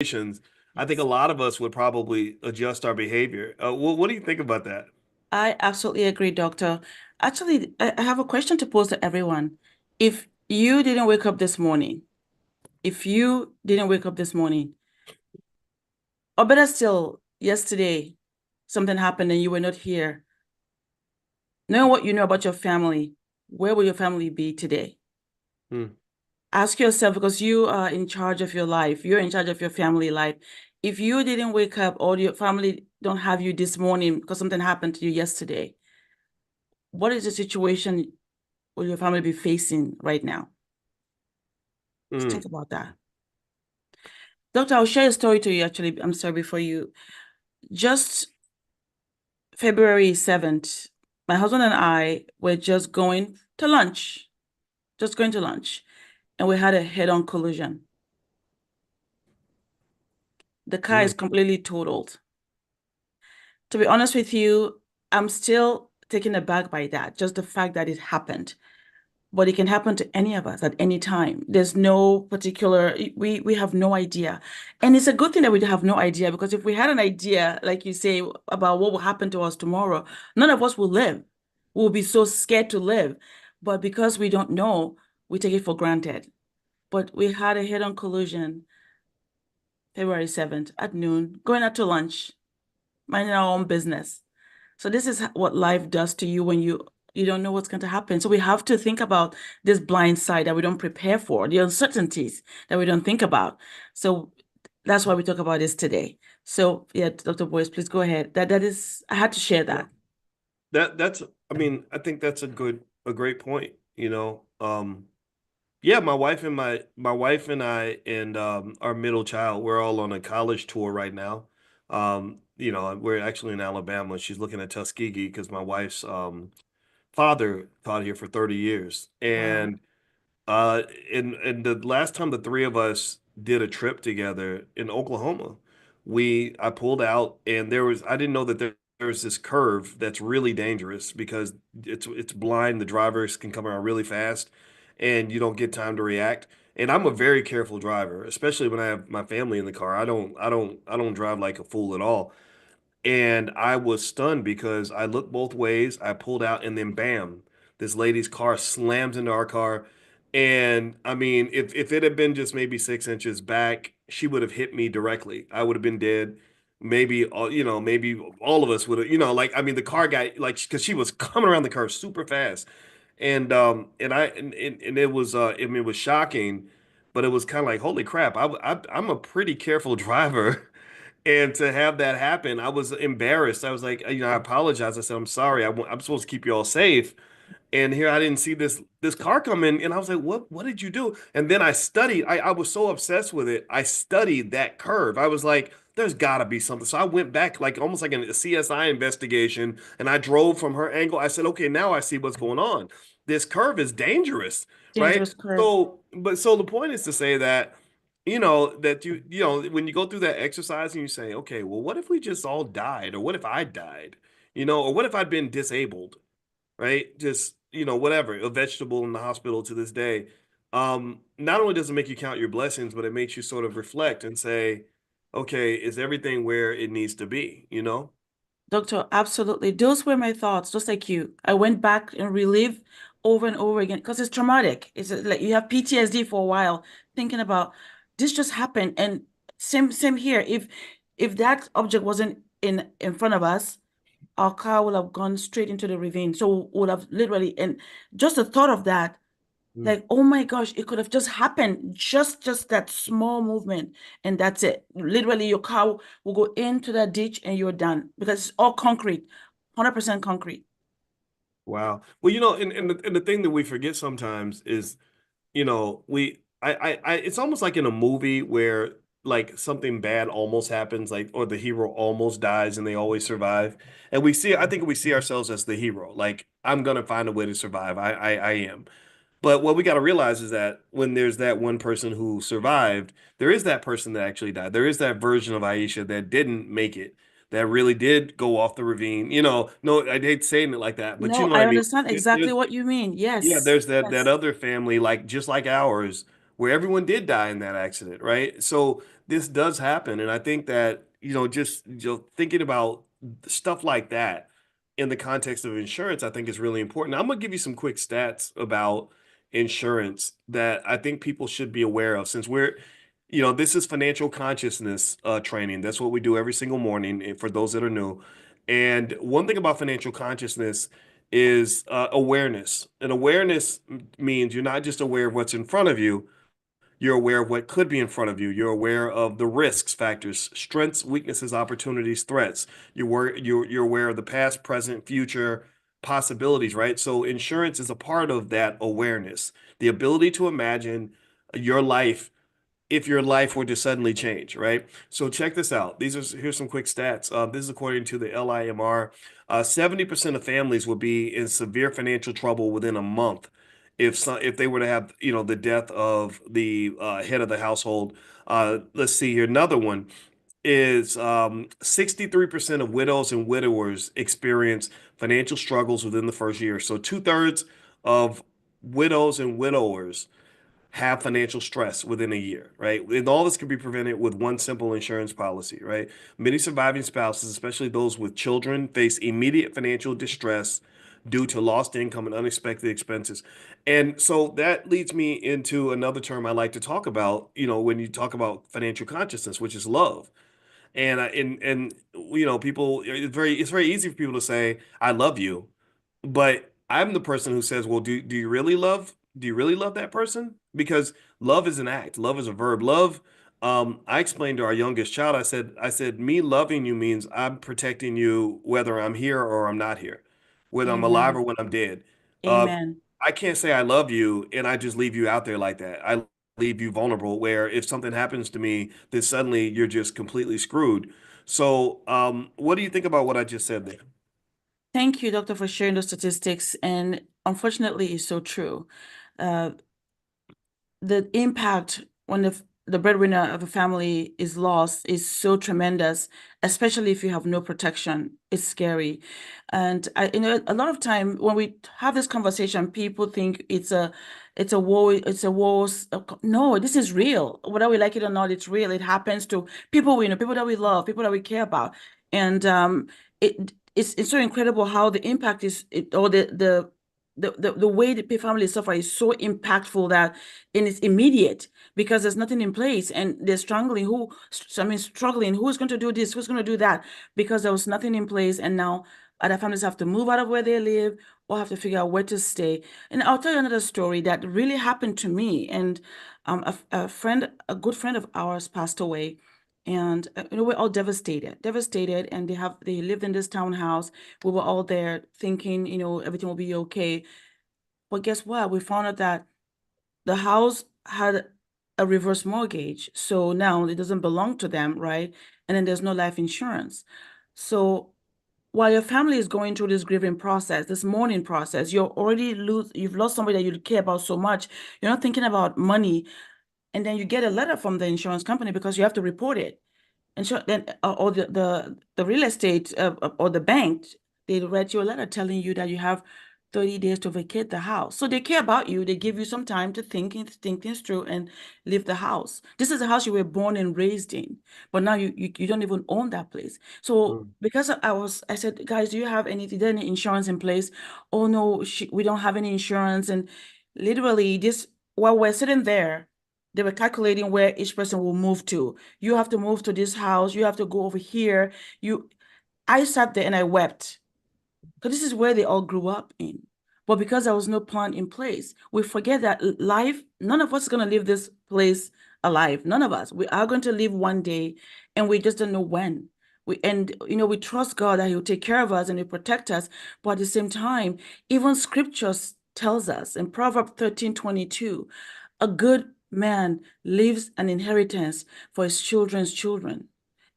situations, I think a Yes. lot of us would probably adjust our behavior. What do you think about that? I absolutely agree, Doctor. Actually, I have a question to pose to everyone. If you didn't wake up this morning, if you didn't wake up this morning, or better still, yesterday, something happened and you were not here, knowing what you know about your family, where will your family be today? Hmm. Ask yourself, because you are in charge of your life, you're in charge of your family life. If you didn't wake up or your family don't have you this morning because something happened to you yesterday, what is the situation will your family be facing right now? Just Hmm. think about that. Doctor, I'll share a story to you actually. I'm sorry, before you. Just February 7th, my husband and I were just going to lunch, and we had a head-on collision. The car Hmm. is completely totaled. To be honest with you, I'm still taken aback by that, just the fact that it happened. But it can happen to any of us at any time. There's no particular, we have no idea. And it's a good thing that we have no idea, because if we had an idea, like you say, about what will happen to us tomorrow, none of us will live. We'll be so scared to live. But because we don't know, we take it for granted. But we had a head-on collision February 7th at noon, going out to lunch, minding our own business. So this is what life does to you when you don't know what's going to happen. So we have to think about this blind side that we don't prepare for, the uncertainties that we don't think about. So that's why we talk about this today. So yeah, Dr. Boyce, please go ahead. That is, I had to share Yeah. that. That's I mean, I think that's a great point, Yeah, my wife and I and our middle child, we're all on a college tour right now. We're actually in Alabama. She's looking at Tuskegee because my wife's father taught here for 30 years. Wow. And and the last time the three of us did a trip together in Oklahoma, I pulled out and I didn't know that there was this curve that's really dangerous because it's blind. The drivers can come around really fast and you don't get time to react. And I'm a very careful driver, especially when I have my family in the car. I don't drive like a fool at all. And I was stunned because I looked both ways. I pulled out, and then bam, this lady's car slams into our car. And I mean, if it had been just maybe 6 inches back, she would have hit me directly. I would have been dead. Maybe all of us would have, like I mean, the car guy, like, because she was coming around the curve super fast, and it was I mean, it was shocking, but it was kind of like, holy crap! I'm a pretty careful driver. And to have that happen, I was embarrassed. I was like, I apologize. I said, I'm sorry. I'm supposed to keep you all safe. And here I didn't see this car come in, and I was like, what did you do? And then I studied. I was so obsessed with it. I studied that curve. I was like, there's got to be something. So I went back like almost like a CSI investigation, and I drove from her angle. I said, okay, now I see what's going on. This curve is dangerous, right? Dangerous curve. So the point is to say that that when you go through that exercise and you say, okay, well, what if we just all died, or what if I died, or what if I'd been disabled, right? Just, whatever, a vegetable in the hospital to this day. Not only does it make you count your blessings, but it makes you sort of reflect and say, okay, is everything where it needs to be? Doctor, absolutely. Those were my thoughts, just like you. I went back and relived over and over again because it's traumatic. It's like you have PTSD for a while, thinking about this just happened. And same here. If that object wasn't in front of us, our car would have gone straight into the ravine. So would have literally, and just the thought of that, Mm. like, oh my gosh, it could have just happened. Just that small movement, and that's it. Literally, your car will go into that ditch and you're done because it's all concrete, 100% concrete. Wow. Well, and the thing that we forget sometimes is, it's almost like in a movie where like something bad almost happens, like, or the hero almost dies and they always survive. And I think we see ourselves as the hero. Like, I'm gonna find a way to survive. I am. But what we got to realize is that when there's that one person who survived, there is that person that actually died. There is that version of Aisha that didn't make it, that really did go off the ravine. No, I hate saying it like that, but you No, know what I I mean? understand exactly There's what you mean. Yeah, Yes. there's that Yes. other family, like just like ours, where everyone did die in that accident, right? So this does happen. And I think that, just thinking about stuff like that in the context of insurance, I think is really important. I'm gonna give you some quick stats about insurance that I think people should be aware of since this is financial consciousness training. That's what we do every single morning for those that are new. And one thing about financial consciousness is awareness. And awareness means you're not just aware of what's in front of you, you're aware of what could be in front of you. You're aware of the risks factors, strengths, weaknesses, opportunities, threats. You're aware of the past, present, future possibilities, right? So insurance is a part of that awareness, the ability to imagine your life if your life were to suddenly change, right? So check this out. Here's some quick stats. This is according to the LIMR. 70% of families would be in severe financial trouble within a month if they were to have, the death of the head of the household. Let's see here. Another one is 63% of widows and widowers experience financial struggles within the first year. So two-thirds of widows and widowers have financial stress within a year, right? And all this can be prevented with one simple insurance policy, right? Many surviving spouses, especially those with children, face immediate financial distress due to lost income and unexpected expenses. And so that leads me into another term I like to talk about, when you talk about financial consciousness, which is love. And people, it's very easy for people to say, I love you. But I'm the person who says, well, do you really love that person? Because love is an act. Love is a verb. Love, I explained to our youngest child, I said, me loving you means I'm protecting you whether I'm here or I'm not here, whether I'm alive Amen. or when I'm dead. Uh, Amen. I can't say I love you and I just leave you out there like that. I leave you vulnerable where if something happens to me, then suddenly you're just completely screwed. So, what do you think about what I just said there? Thank you, doctor, for sharing those statistics. And unfortunately, it's so true. Uh, the impact when the breadwinner of a family is lost is so tremendous, especially if you have no protection. It's scary. And a lot of time when we have this conversation, people think it's a war, it's a war. No, this is real. Whether we like it or not, it's real. It happens to people we know, people that we love, people that we care about. And it's so incredible how the impact is or the way the families suffer is so impactful that and it's immediate because there's nothing in place and they're struggling. Struggling. Who's going to do this? Who's going to do that? Because there was nothing in place, and now other families have to move out of where they live or have to figure out where to stay. And I'll tell you another story that really happened to me. And a good friend of ours passed away. And we're all devastated, and they lived in this townhouse. We were all there thinking, everything will be okay. But guess what? We found out that the house had a reverse mortgage. So now it doesn't belong to them, right? And then there's no life insurance. So while your family is going through this grieving process, this mourning process, you've lost somebody that you care about so much. You're not thinking about money. And then you get a letter from the insurance company because you have to report it. And so then, or the real estate or the bank, they write you a letter telling you that you have 30 days to vacate the house. So they care about you. They give you some time to think things through and leave the house. This is a house you were born and raised in, but now you don't even own that place. So Mm. because I said, guys, do you have any insurance in place? Oh no, we don't have any insurance. And literally while we're sitting there, they were calculating where each person will move to. You have to move to this house. You have to go over here. I sat there and I wept because this is where they all grew up in. But because there was no plan in place, we forget that life, none of us is going to leave this place alive. None of us. We are going to leave one day and we just don't know when. We trust God that He'll take care of us and He'll protect us. But at the same time, even scriptures tells us in Proverbs 13:22, a good man leaves an inheritance for his children's children.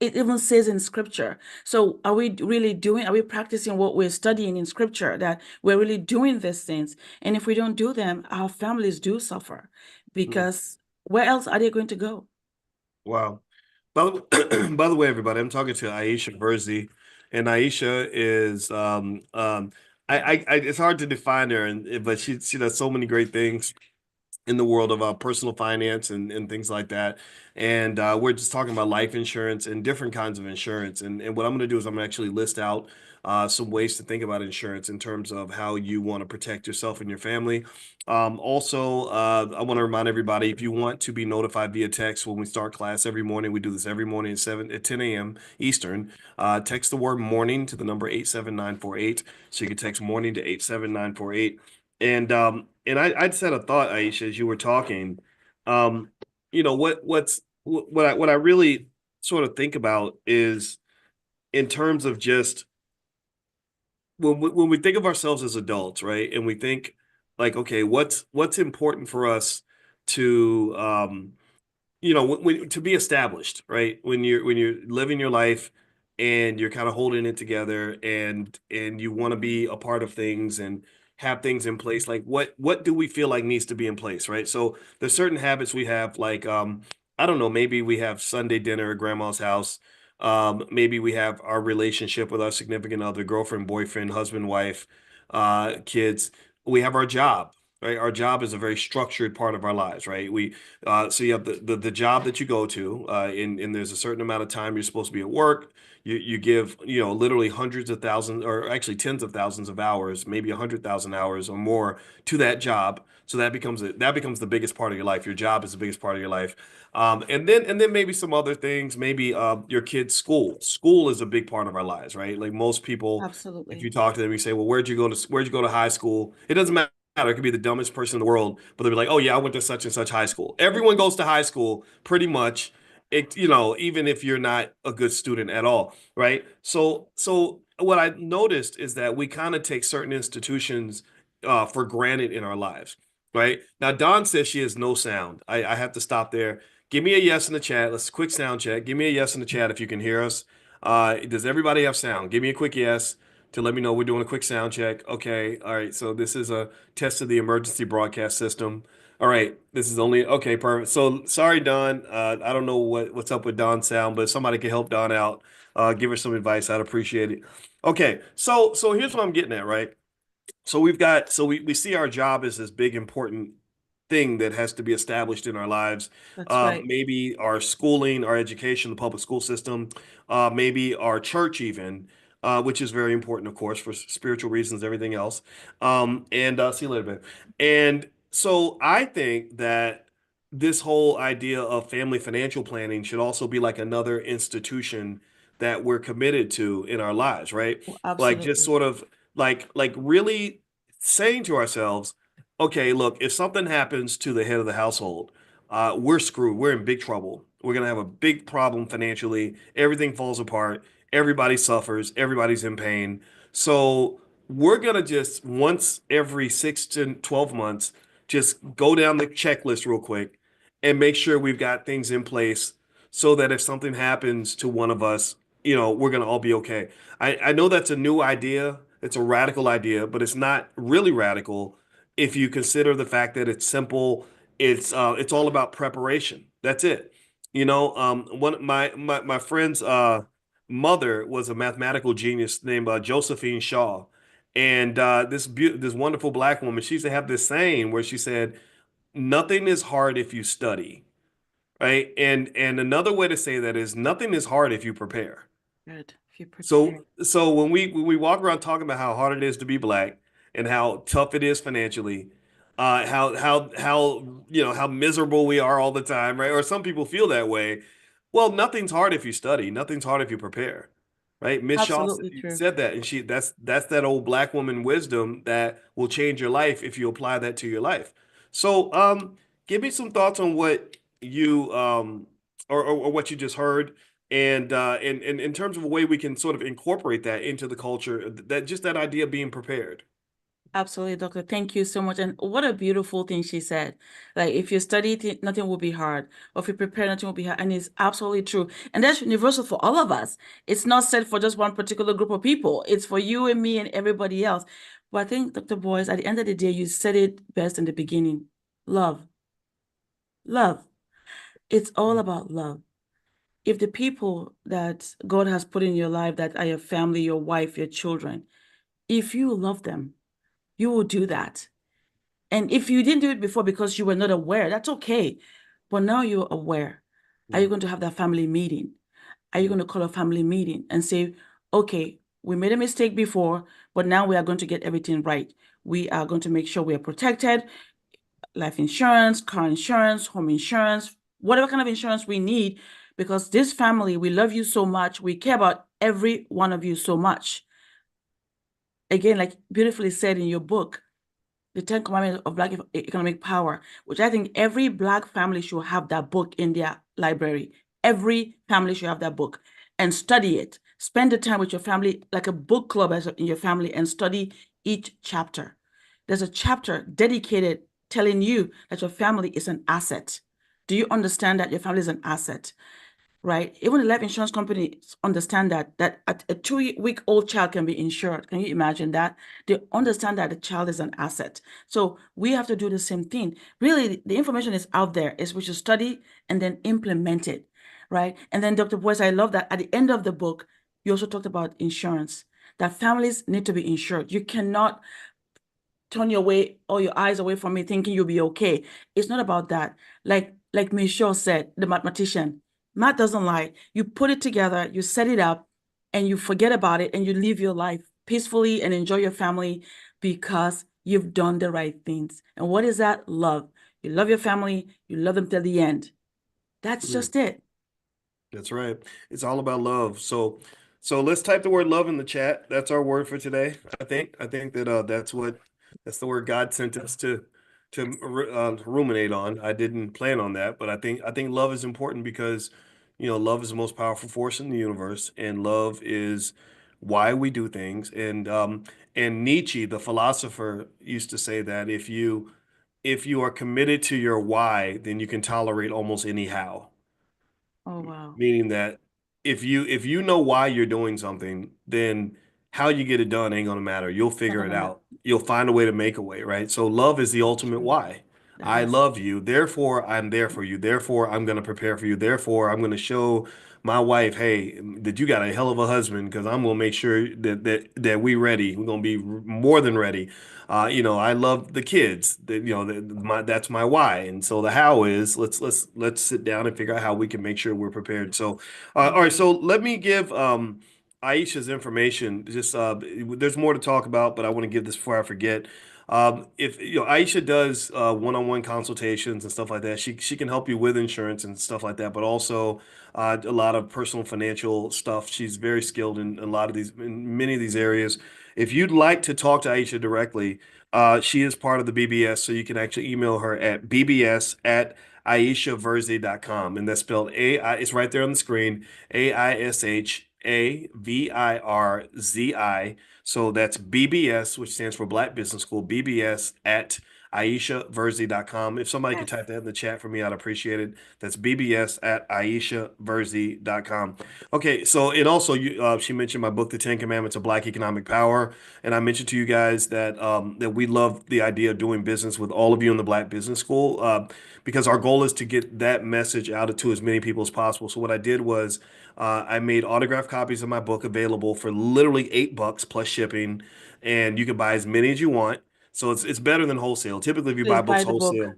It even says in scripture. So are we practicing what we're studying in scripture, that we're really doing these things? And if we don't do them, our families do suffer Mm. because where else are they going to go? Wow. By the way, everybody, I'm talking to Aisha Verzi, and Aisha is it's hard to define her, but she does so many great things. in the world of personal finance and things like that. And we're just talking about life insurance and different kinds of insurance. And what I'm going to do is I'm going to actually list out some ways to think about insurance in terms of how you want to protect yourself and your family. Also, I want to remind everybody if you want to be notified via text when we start class every morning, we do this every morning at 10 a.m. Eastern. Text the word morning to the number 87948. So you can text morning to 87948. And I just had a thought, Aisha, as you were talking. Um, what I really sort of think about is in terms of just when we think of ourselves as adults, right? And we think like, okay, what's important for us to to be established, right? When you're living your life and you're kind of holding it together and you want to be a part of things and have things in place, like what do we feel like needs to be in place, right? So there's certain habits we have, like I don't know, maybe we have Sunday dinner at grandma's house. Maybe we have our relationship with our significant other, girlfriend, boyfriend, husband, wife, kids. We have our job, right? Our job is a very structured part of our lives, right? So you have the job that you go to, and there's a certain amount of time you're supposed to be at work. You give, literally hundreds of thousands, or actually tens of thousands of hours, maybe 100,000 hours or more to that job. So that becomes the biggest part of your life. Your job is the biggest part of your life. And then maybe some other things, maybe your kid's school. School is a big part of our lives, right? Like most people, if you Absolutely. talk to them, you say, "Well, where'd you go to high school?" It doesn't matter. It could be the dumbest person in the world, but they'll be like, "Oh yeah, I went to such and such high school." Everyone goes to high school pretty much. Even if you're not a good student at all, right? So what I noticed is that we kind of take certain institutions for granted in our lives, right? Now, Dawn says she has no sound. I have to stop there. Give me a yes in the chat. Let's quick sound check. Give me a yes in the chat if you can hear us. Does everybody have sound? Give me a quick yes to let me know we're doing a quick sound check. Okay. All right. So this is a test of the emergency broadcast system. All right. This is only okay. Perfect. So sorry, Don. I don't know what's up with Don's sound, but if somebody can help Don out. Give her some advice. I'd appreciate it. Okay. So here's what I'm getting at, right? So we see our job as this big important thing that has to be established in our lives. That's right. Maybe our schooling, our education, the public school system, maybe our church even, which is very important, of course, for spiritual reasons, everything else. And see you later, man. And so I think that this whole idea of family financial planning should also be like another institution that we're committed to in our lives, right? Oh, Like just absolutely. sort of like really saying to ourselves, okay, look, if something happens to the head of the household, we're screwed. We're in big trouble. We're gonna have a big problem financially. Everything falls apart. Everybody suffers. Everybody's in pain. So we're gonna just once every 6 to 12 months, just go down the checklist real quick and make sure we've got things in place so that if something happens to one of us, we're gonna all be okay. I know that's a new idea. It's a radical idea, but it's not really radical if you consider the fact that it's simple. It's all about preparation. That's it. One my friend's mother was a mathematical genius named Josephine Shaw, and this wonderful black woman. She used to have this saying where she said, "Nothing is hard if you study." Right? And another way to say that is nothing is hard if you prepare. Good. If you prepare. So when we walk around talking about how hard it is to be black and how tough it is financially, how miserable we are all the time, right? Or some people feel that way. Well, nothing's hard if you study. Nothing's hard if you prepare, right? Miss Shaw Absolutely true. said that, and that's that old black woman wisdom that will change your life if you apply that to your life. So, give me some thoughts on what you or what you just heard and in terms of a way we can sort of incorporate that into the culture, that idea of being prepared. Absolutely, doctor. Thank you so much. And what a beautiful thing she said. Like, if you study, nothing will be hard. Or if you prepare, nothing will be hard. And it's absolutely true. And that's universal for all of us. It's not said for just one particular group of people. It's for you and me and everybody else. But I think, Dr. Boyce, at the end of the day, you said it best in the beginning. Love. Love. It's all about love. If the people that God has put in your life that are your family, your wife, your children, if you love them, you will do that. And if you didn't do it before because you were not aware, that's okay. But now you're aware. Are you Mm, going to have that family meeting? Are you mm, going to call a family meeting and say, okay, we made a mistake before, but now we are going to get everything right. We are going to make sure we are protected, life insurance, car insurance, home insurance, whatever kind of insurance we need, because this family, we love you so much. We care about every one of you so much. Again, like beautifully said in your book, the 10 Commandments of Black Economic Power, which I think every Black family should have that book in their library. Every family should have that book and study it. Spend the time with your family, like a book club in your family, and study each chapter. There's a chapter dedicated telling you that your family is an asset. Do you understand that your family is an asset? Right? Even the life insurance companies understand that a 2 week old child can be insured. Can you imagine that? They understand that the child is an asset. So we have to do the same thing. Really, the information is out there. Is we should study and then implement it, right? And then Dr. Boyce, I love that at the end of the book, you also talked about insurance. That families need to be insured. You cannot turn your way or your eyes away from me thinking you'll be okay. It's not about that. Like Michelle said, the mathematician, math doesn't lie. You put it together, you set it up, and you forget about it and you live your life peacefully and enjoy your family because you've done the right things. And what is that? Love. You love your family, you love them till the end. That's mm. just it. That's right. It's all about love. So let's type the word love in the chat. That's our word for today. I think that that's the word God sent us to ruminate on. I didn't plan on that, but I think love is important because love is the most powerful force in the universe, and love is why we do things. And Nietzsche, the philosopher, used to say that if you are committed to your why, then you can tolerate almost any how. Oh, wow. Meaning that if you know why you're doing something, then how you get it done ain't gonna matter. You'll Not figure it gonna matter. out. You'll find a way to make a way, right? So love is the ultimate True. why. That I is. love you, therefore I'm there for you. Therefore I'm gonna prepare for you. Therefore I'm gonna show my wife, hey, that you got a hell of a husband because I'm gonna make sure that we ready. We're gonna be more than ready. I love the kids. That's my why. And so the how is let's sit down and figure out how we can make sure we're prepared. So all right, Mhm. so let me give Aisha's information. Just there's more to talk about, but I want to give this before I forget. If Aisha does one-on-one consultations and stuff like that, she can help you with insurance and stuff like that, but also a lot of personal financial stuff. She's very skilled in a lot of in many of these areas. If you'd like to talk to Aisha directly, she is part of the BBS, so you can actually email her at bbs@aishaverzi.com, and that's spelled A-I, it's right there on the screen, AISHAVIRZI. So that's BBS, which stands for Black Business School, BBS at AishaVerzi.com. If somebody could Yes. type that in the chat for me, I'd appreciate it. That's BBS at AishaVerzi.com. Okay, so and also she mentioned my book, The 10 Commandments of Black Economic Power, and I mentioned to you guys that we love the idea of doing business with all of you in the Black Business School because our goal is to get that message out to as many people as possible. So what I did was I made autographed copies of my book available for literally $8 plus shipping, and you can buy as many as you want. So it's better than wholesale. Typically, if you buy Please buy books the book. wholesale,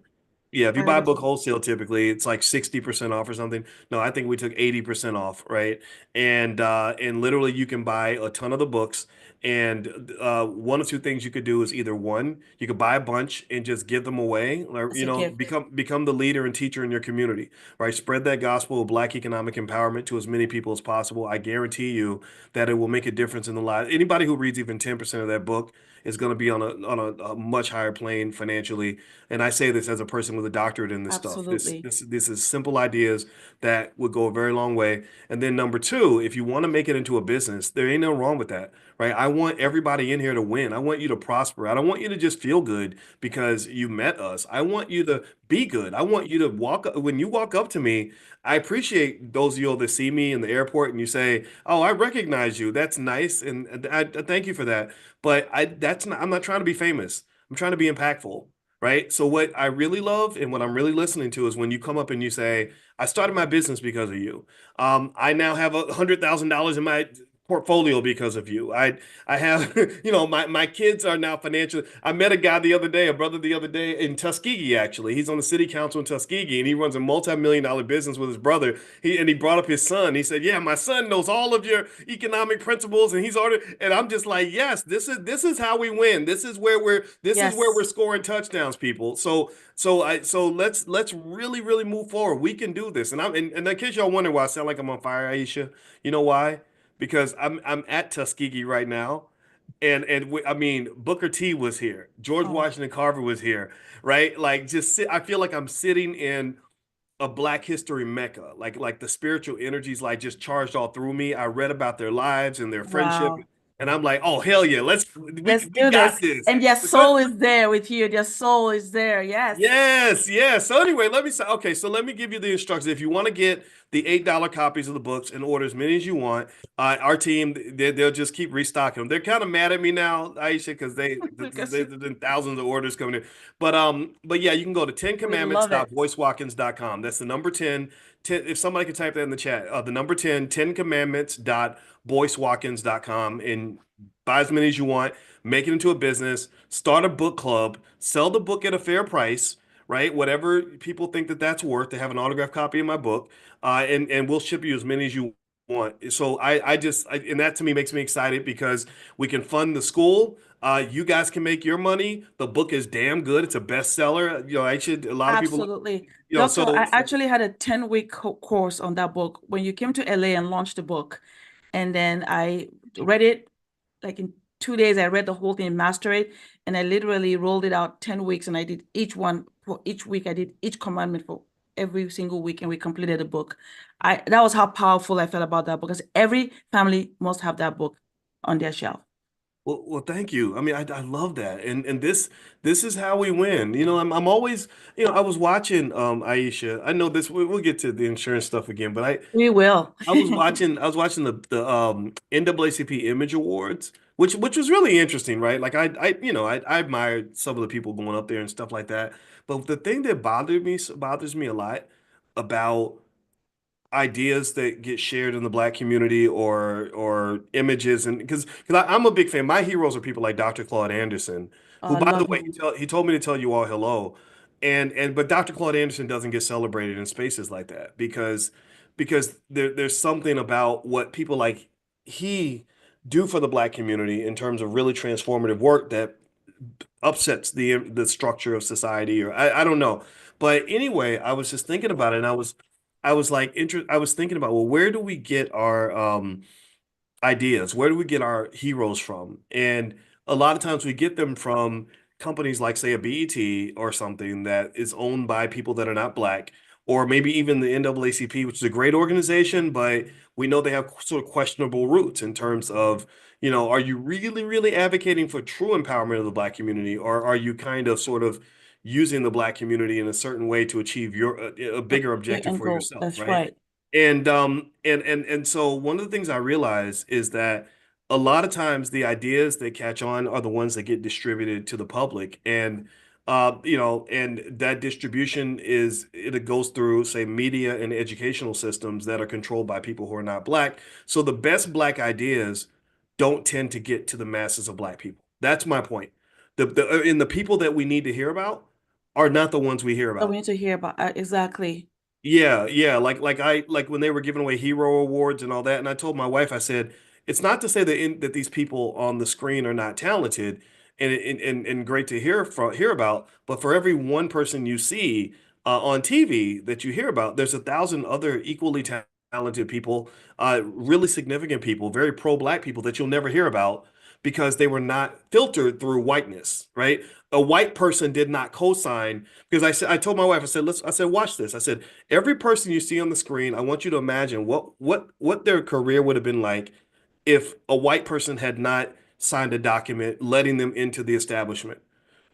yeah, if you Buy buy a the book book. wholesale, typically it's like 60% off or something. No, I think we took 80% off, right? And literally you can buy a ton of the books. And one of two things you could do is either one, you could buy a bunch and just give them away, or As a gift. become the leader and teacher in your community, right? Spread that gospel of Black economic empowerment to as many people as possible. I guarantee you that it will make a difference in the lives. Anybody who reads even 10% of that book is going to be on a much higher plane financially. And I say this as a person with a doctorate in this stuff. This Absolutely. this this is simple ideas that would go a very long way. And then number two, if you want to make it into a business, there ain't no wrong with that, right? I want everybody in here to win. I want you to prosper. I don't want you to just feel good because you met us. I want you to be good. I want you to when you walk up to me. I appreciate those of you that see me in the airport and you say, "Oh, I recognize you. That's nice," and I thank you for that. But I'm not trying to be famous. I'm trying to be impactful, right? So what I really love and what I'm really listening to is when you come up and you say, I started my business because of you. I now have $100,000 in my portfolio because of you. I have, my kids are now financial. I met a guy the other day, a brother the other day in Tuskegee, actually. He's on the city council in Tuskegee and he runs a multi-million dollar business with his brother. He brought up his son. He said, "Yeah, my son knows all of your economic principles and he's already," and I'm just like, "Yes, this is how we win. This is where we're Yes, scoring touchdowns, people." So let's really really move forward. We can do this. And in case y'all wonder why I sound like I'm on fire, Aisha, you know why? Because I'm at Tuskegee right now, I mean Booker T was here, George oh, Washington Carver was here, right? Like I feel like I'm sitting in a Black history mecca. Like the spiritual energies like just charged all through me. I read about their lives and their friendship, wow. and I'm like, oh hell yeah, we Let's we do got this. this. And their Because soul is there with you. Their soul is there. Yes. Yes, yes. So anyway, let me say, okay, so let me give you the instructions. If you want to get the $8 copies of the books and order as many as you want, our team, they'll just keep restocking them. They're kind of mad at me now, Aisha, because Because there's been thousands of orders coming in. But yeah, you can go to we love it. 10commandments.voicewatkins.com. That's the number 10, if somebody could type that in the chat, the number 10commandments.voicewatkins.com, and buy as many as you want, make it into a business, start a book club, sell the book at a fair price, right? Whatever people think that that's worth, to have an autographed copy of my book, and we'll ship you as many as you want. So and that to me makes me excited because we can fund the school. You guys can make your money. The book is damn good. It's a bestseller. A lot of people, Absolutely. Doctor, I actually had a 10-week course on that book when you came to LA and launched the book. And then I read it like in 2 days. I read the whole thing, mastered it, and I literally rolled it out 10 weeks. And I did each one for each week. I did each commandment for every single week, and we completed the book. That was how powerful I felt about that book, because every family must have that book on their shelf. well, thank you. I mean, I love that, and this is how we win. I'm always, I was watching Aisha. I know this. We'll get to the insurance stuff again, but We will. I was watching the NAACP Image Awards, which was really interesting, right? Like I admired some of the people going up there and stuff like that. But the thing that bothers me a lot about ideas that get shared in the Black community, or images, and because I'm a big fan. My heroes are people like Dr. Claude Anderson, Oh, who, I by the love way, him. he told me to tell you all hello. But Dr. Claude Anderson doesn't get celebrated in spaces like that because there's something about what people like he do for the Black community in terms of really transformative work that upsets the structure of society, or I don't know. But anyway, I was just thinking about it, and I was thinking about, well, where do we get our ideas? Where do we get our heroes from? And a lot of times we get them from companies like, say, a BET or something that is owned by people that are not Black, or maybe even the NAACP, which is a great organization, but we know they have sort of questionable roots in terms of, are you really, really advocating for true empowerment of the Black community, or are you kind of sort of using the Black community in a certain way to achieve a bigger Your objective end for goal. yourself, That's right? right. And so one of the things I realize is that a lot of times the ideas that catch on are the ones that get distributed to the public, and that distribution it goes through, say, media and educational systems that are controlled by people who are not Black. So the best Black ideas don't tend to get to the masses of Black people. That's my point. The people that we need to hear about are not the ones we hear So we about. need to hear about exactly. Yeah, yeah. Like when they were giving away hero awards and all that, and I told my wife, I said, it's not to say that these people on the screen are not talented and great to hear about, but for every one person you see on TV that you hear about, there's 1,000 other equally talented people, really significant people, very pro-Black people that you'll never hear about because they were not filtered through whiteness, right? A white person did not co-sign because I told my wife, I said, watch this. I said, every person you see on the screen, I want you to imagine what their career would have been like if a white person had not signed a document letting them into the establishment.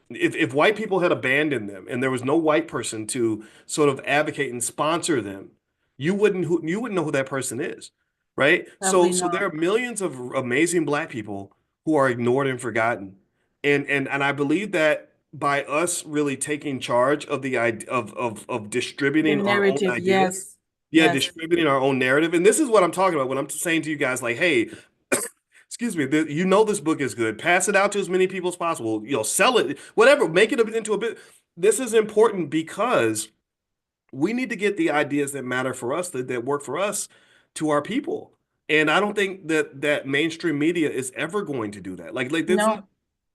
If white people had abandoned them and there was no white person to sort of advocate and sponsor them, you wouldn't know who that person is, right? So Probably so there not. are millions of amazing Black people who are ignored and forgotten, and I believe that by us really taking charge of the idea of The distributing our own narrative, ideas, yes. yeah, Yes. distributing our own narrative, and this is what I'm talking about when I'm saying to you guys like, hey, excuse me, you know this book is good. Pass it out to as many people as possible. Sell it, whatever, make it into a bit. This is important because we need to get the ideas that matter for us, that work for us, to our people. And I don't think that mainstream media is ever going to do that. Like there's No.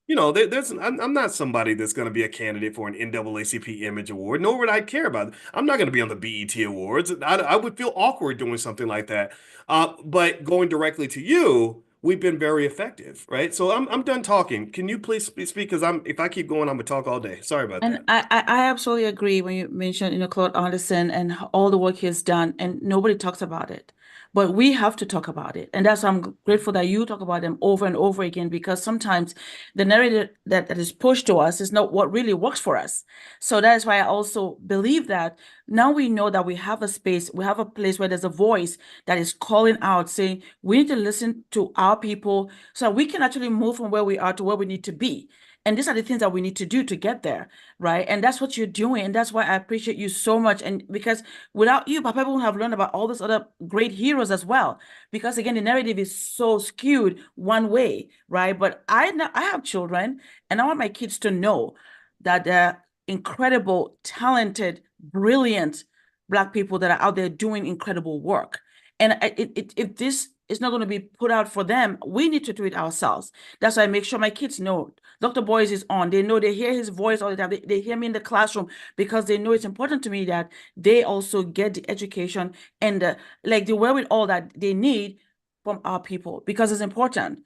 I'm not somebody that's going to be a candidate for an NAACP Image Award, nor would I care about it. I'm not going to be on the BET Awards. I would feel awkward doing something like that. But going directly to you, we've been very effective, right? So I'm done talking. Can you please speak? Because if I keep going, I'm gonna talk all day. Sorry about And that. I absolutely agree when you mentioned, Claude Anderson and all the work he's done, and nobody talks about it. But we have to talk about it. And that's why I'm grateful that you talk about them over and over again, because sometimes the narrative that is pushed to us is not what really works for us. So that is why I also believe that now we know that we have a space, we have a place where there's a voice that is calling out, saying we need to listen to our people so we can actually move from where we are to where we need to be. And these are the things that we need to do to get there, right? And that's what you're doing. And that's why I appreciate you so much. And because without you, Papa would have learned about all these other great heroes as well. Because again, the narrative is so skewed one way, right? But I have children, and I want my kids to know that they're incredible, talented, brilliant Black people that are out there doing incredible work. And if this is not going to be put out for them, we need to do it ourselves. That's why I make sure my kids know Dr. Boyce is on. They know, they hear his voice all the time. They hear me in the classroom because they know it's important to me that they also get the education and like the wherewithal that they need from our people, because it's important,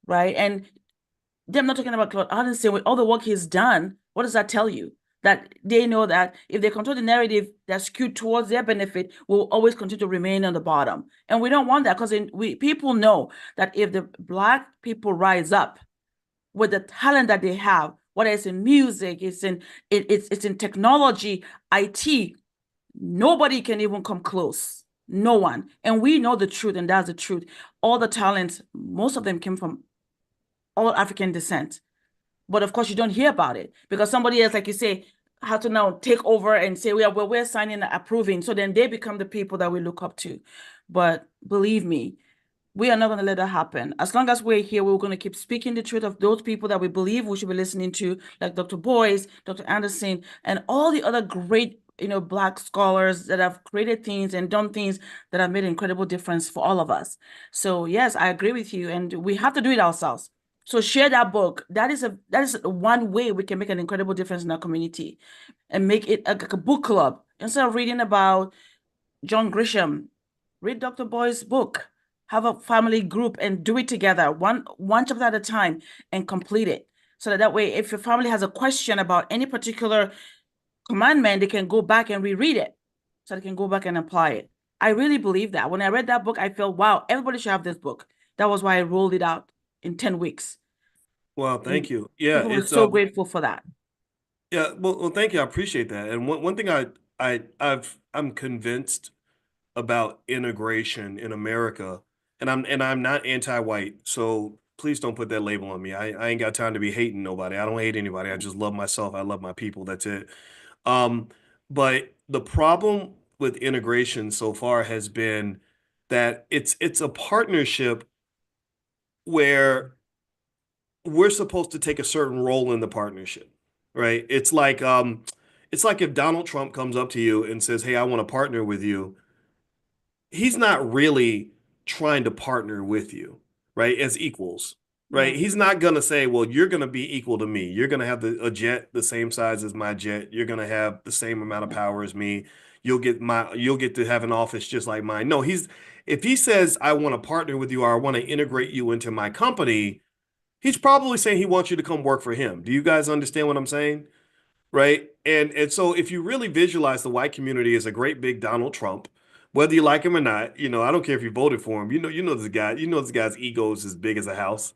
right? And them not talking about Claude Anderson with all the work he's done, what does that tell you? That they know that if they control the narrative that's skewed towards their benefit, will always continue to remain on the bottom. And we don't want that, because people know that if the Black people rise up with the talent that they have, whether it's in music, it's in technology, IT, nobody can even come close. No one. And we know the truth, and that's the truth. All the talents, most of them came from all African descent. But of course, you don't hear about it because somebody else, like you say, had to now take over and say, we're signing and approving. So then they become the people that we look up to. But believe me, we are not going to let that happen. As long as we're here, we're going to keep speaking the truth of those people that we believe we should be listening to, like Dr. Boyce, Dr. Anderson, and all the other great, Black scholars that have created things and done things that have made an incredible difference for all of us. So yes, I agree with you, and we have to do it ourselves. So share that book. That is one way we can make an incredible difference in our community, and make it like a book club. Instead of reading about John Grisham, read Dr. Boy's book. Have a family group and do it together, one chapter at a time, and complete it. So that way, if your family has a question about any particular commandment, they can go back and reread it. So they can go back and apply it. I really believe that. When I read that book, I felt, wow, everybody should have this book. That was why I rolled it out in 10 weeks. Well, And thank you. Yeah, people were so grateful for that. thank you. I appreciate that. And one thing I'm convinced about integration in America, and I'm not anti-white, so please don't put that label on me. I ain't got time to be hating nobody. I don't hate anybody. I just love myself. I love my people. That's it. Um, but the problem with integration so far has been that it's a partnership where we're supposed to take a certain role in the partnership, right? It's like if Donald Trump comes up to you and says, "Hey, I want to partner with you." He's not really trying to partner with you, right? As equals, right? Yeah. He's not gonna say, "Well, you're gonna be equal to me. You're gonna have a jet the same size as my jet. You're gonna have the same amount of power as me. You'll get to have an office just like mine." No, if he says, "I want to partner with you," or "I want to integrate you into my company," he's probably saying he wants you to come work for him. Do you guys understand what I'm saying? Right? And so if you really visualize the white community as a great big Donald Trump, whether you like him or not, I don't care if you voted for him. This guy's ego is as big as a house.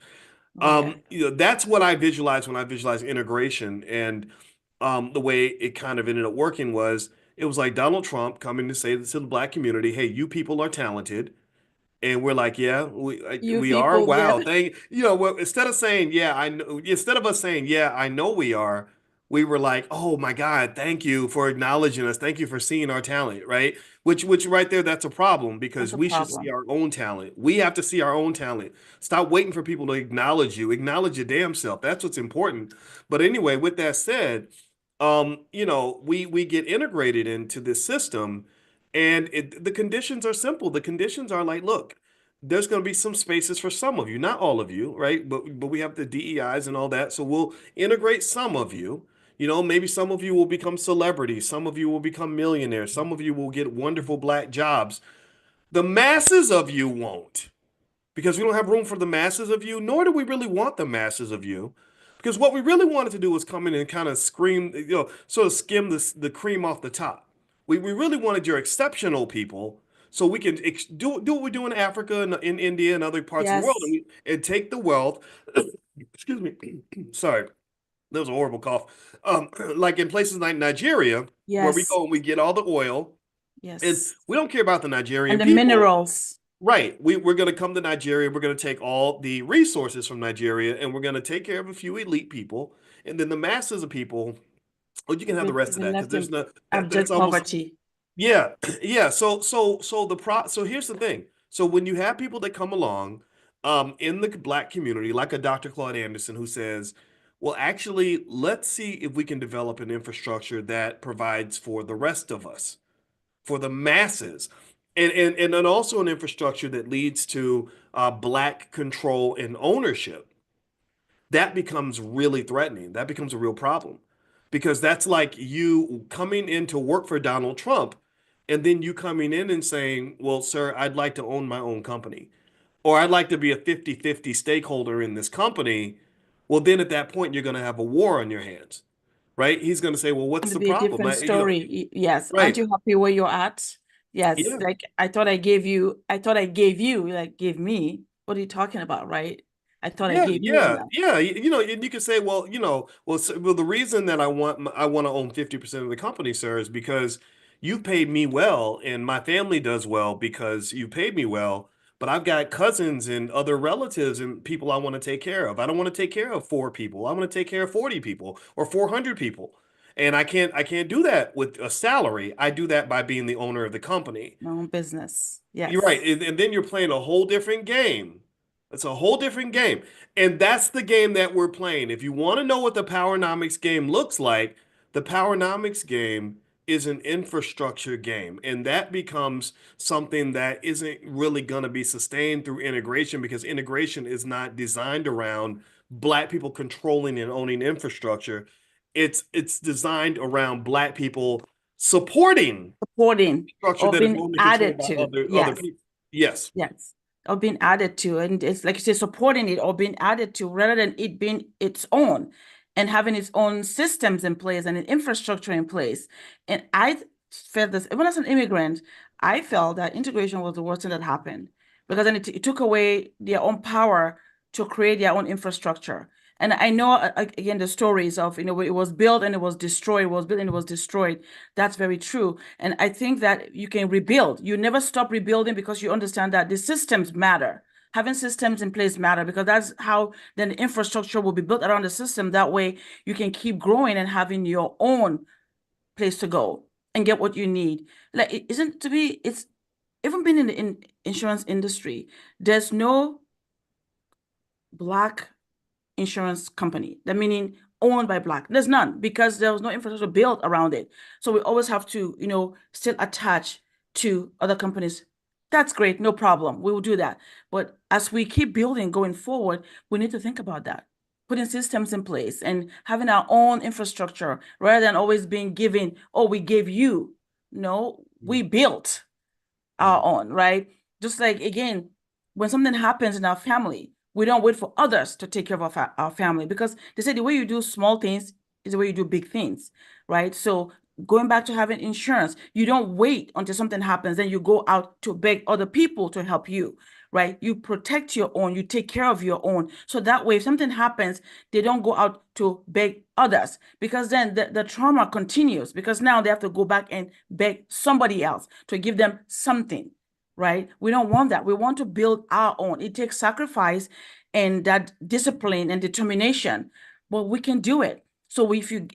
Oh, yeah. That's what I visualize when I visualize integration. And the way it kind of ended up working was it was like Donald Trump coming to say to the black community, "Hey, you people are talented." And we're like, "Yeah, You we are. people, yeah. Wow, instead of saying, "Yeah, I know," instead of us saying, "Yeah, I know we are," we were like, "Oh my God, thank you for acknowledging us. Thank you for seeing our talent," right? Which right there, that's a problem That's because a we should see problem. our own talent. We have to see our own talent. Stop waiting for people to acknowledge you. Acknowledge your damn self. That's what's important. But anyway, with that said, we get integrated into this system, and the conditions are simple. The conditions are like, look, there's going to be some spaces for some of you, not all of you, right? But we have the DEIs and all that, so we'll integrate some of you. Maybe some of you will become celebrities, some of you will become millionaires, some of you will get wonderful black jobs. The masses of you won't, because we don't have room for the masses of you, nor do we really want the masses of you. Because what we really wanted to do was come in and kind of scream, sort of skim the cream off the top. We really wanted your exceptional people so we can do what we do in Africa and in India and other parts of the world, and, Yes, and take the wealth. Excuse me. Sorry, that was a horrible cough. Like in places like Nigeria, where we yes, go and we get all the oil, and yes. we don't care about the And Nigerian the people. minerals. Right. We're going to come to Nigeria. We're going to take all the resources from Nigeria and we're going to take care of a few elite people. And then the masses of people, well, you can have the rest You've of been that because left there's in no, that's abject almost, poverty. yeah. Yeah. So here's the thing. So when you have people that come along, in the black community, like a Dr. Claude Anderson who says, well, actually, let's see if we can develop an infrastructure that provides for the rest of us, for the masses, and then also an infrastructure that leads to black control and ownership. That becomes really threatening. That becomes a real problem because that's like you coming in to work for Donald Trump and then you coming in and saying, well, sir, I'd like to own my own company, or I'd like to be a 50-50 stakeholder in this company. Well, then at that point, you're going to have a war on your hands, right? He's going to say, well, what's And to the be a problem? different story. Yes. Aren't Right. you happy where you're at? Yes. Yeah. Like I thought I gave you, like gave me. What are you talking about, right? I thought I Yeah, gave you yeah, enough. yeah. And you can say, well, the reason that I want to own 50% of the company, sir, is because you paid me well and my family does well because you paid me well. But I've got cousins and other relatives and people I want to take care of. I don't want to take care of four people. I want to take care of 40 people or 400 people. And I can't do that with a salary. I do that by being the owner of the company. My own business. You're right. Yes. And then you're playing a whole different game. It's a whole different game. And that's the game that we're playing. If you want to know what the Powernomics game looks like, the Powernomics game is an infrastructure game. And that becomes something that isn't really going to be sustained through integration because integration is not designed around Black people controlling and owning infrastructure. It's designed around Black people supporting Supporting structure or that is being only controlled added by to. other Yes. people. Yes. Yes. Or being added to. And it's like you say, supporting it or being added to rather than it being its own and having its own systems in place and an infrastructure in place. And I felt this, even as an immigrant, I felt that integration was the worst thing that happened because then it took away their own power to create their own infrastructure. And I know, again, the stories of, it was built and it was destroyed, it was built and it was destroyed. That's very true. And I think that you can rebuild. You never stop rebuilding because you understand that the systems matter. Having systems in place matter because that's how then the infrastructure will be built around the system. That way you can keep growing and having your own place to go and get what you need. Like it isn't to be, it's even been in the insurance industry, there's no Black insurance company. That meaning owned by Black. There's none because there was no infrastructure built around it. So we always have to, still attach to other companies. That's great, no problem. We will do that. But as we keep building going forward, we need to think about that. Putting systems in place and having our own infrastructure rather than always being given, oh, we gave you. No, we built our Mhm. own, right? Just like, again, when something happens in our family, we don't wait for others to take care of our family because they say the way you do small things is the way you do big things, right? So going back to having insurance, you don't wait until something happens, then you go out to beg other people to help you, right? You protect your own, you take care of your own. So that way, if something happens, they don't go out to beg others because then the trauma continues because now they have to go back and beg somebody else to give them something, right? We don't want that. We want to build our own. It takes sacrifice and that discipline and determination, but we can do it. So if you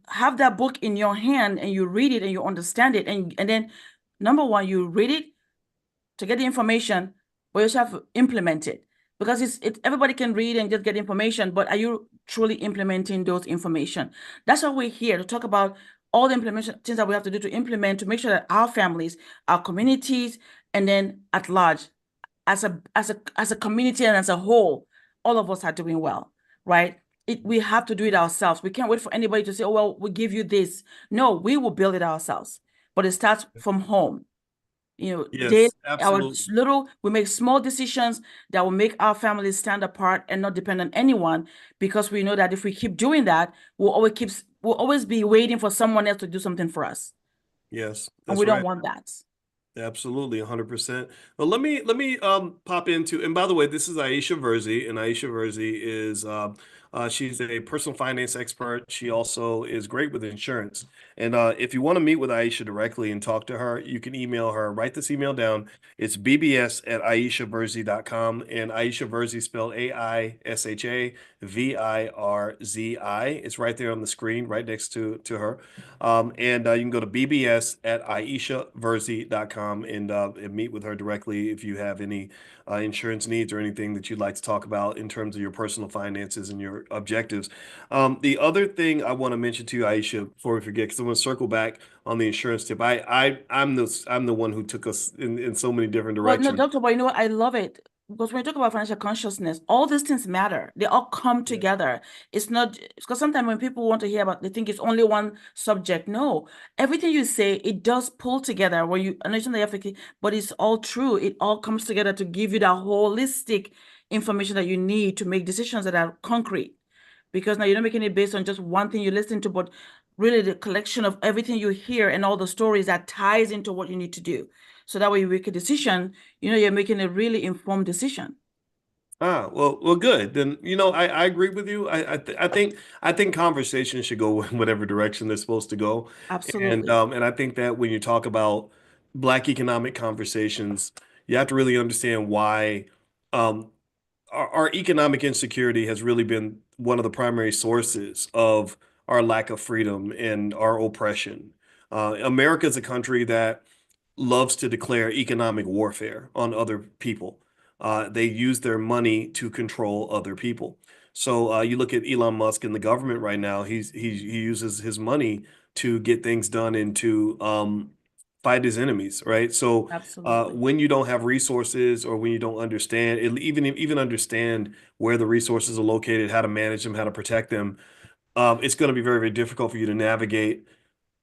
have that book in your hand and you read it and you understand it, and then number one, you read it to get the information, but you also have to implement it, because it's everybody can read and just get information, but are you truly implementing those information? That's why we're here to talk about all the implementation things that we have to do to implement to make sure that our families, our communities, and then at large, as a community and as a whole, all of us are doing well, right? We have to do it ourselves. We can't wait for anybody to say, oh, well, we give you this. No, we will build it ourselves. But it starts from home. Daily, Yes, our absolutely. little, we make small decisions that will make our families stand apart and not depend on anyone, because we know that if we keep doing that, we'll always be waiting for someone else to do something for us. Yes, And that's we don't right. want that. Absolutely, 100%. Well, let me pop into, and by the way, this is Aisha Verzi, and Aisha Verzi is she's a personal finance expert. She also is great with insurance. And if you want to meet with Aisha directly and talk to her, you can email her. Write this email down. It's bbs@aishaverzi.com, and Aisha Verzi spelled AISHAVIRZI. It's right there on the screen, right next to her. And you can go to bbs at aishaverzi.com and meet with her directly if you have any insurance needs or anything that you'd like to talk about in terms of your personal finances and your objectives. The other thing I want to mention to you, Aisha, before we forget, because I want to circle back on the insurance tip. I'm the one who took us in so many different Well, no, directions. doctor, but you know what? I love it because when you talk about financial consciousness, all these things matter. They all come Yeah. together. It's not because sometimes when people want to hear about, they think it's only one subject. No, everything you say, it does pull together. When you understand the efficacy, but it's all true. It all comes together to give you that holistic information that you need to make decisions that are concrete. Because now you're not making it based on just one thing you listen to, but really the collection of everything you hear and all the stories that ties into what you need to do. So that way you make a decision, you're making a really informed decision. Well, good. Then, I agree with you. I think conversations should go in whatever direction they're supposed to go. Absolutely. And I think that when you talk about Black economic conversations, you have to really understand why um, our economic insecurity has really been one of the primary sources of our lack of freedom and our oppression. America is a country that loves to declare economic warfare on other people. They use their money to control other people. So you look at Elon Musk and the government right now. He uses his money to get things done and to fight his enemies, right? So Absolutely. when you don't have resources or when you don't understand, even understand where the resources are located, how to manage them, how to protect them, it's going to be very, very difficult for you to navigate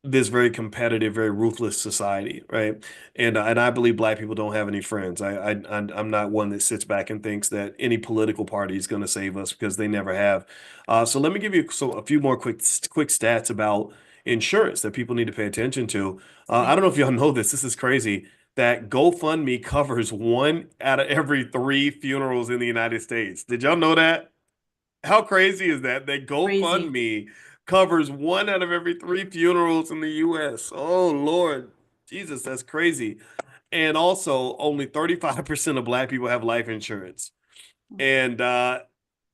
this very competitive, very ruthless society, right? And I believe Black people don't have any friends. I'm not one that sits back and thinks that any political party is going to save us because they never have. So let me give you a few more quick stats about insurance that people need to pay attention to. I don't know Please. if y'all know this. This is crazy. That GoFundMe covers one out of every three funerals in the United States. Did y'all know that? How crazy is that? That Crazy. GoFundMe covers one out of every three funerals in the US. Oh Lord, Jesus, that's crazy. And also, only 35% of Black people have life insurance. And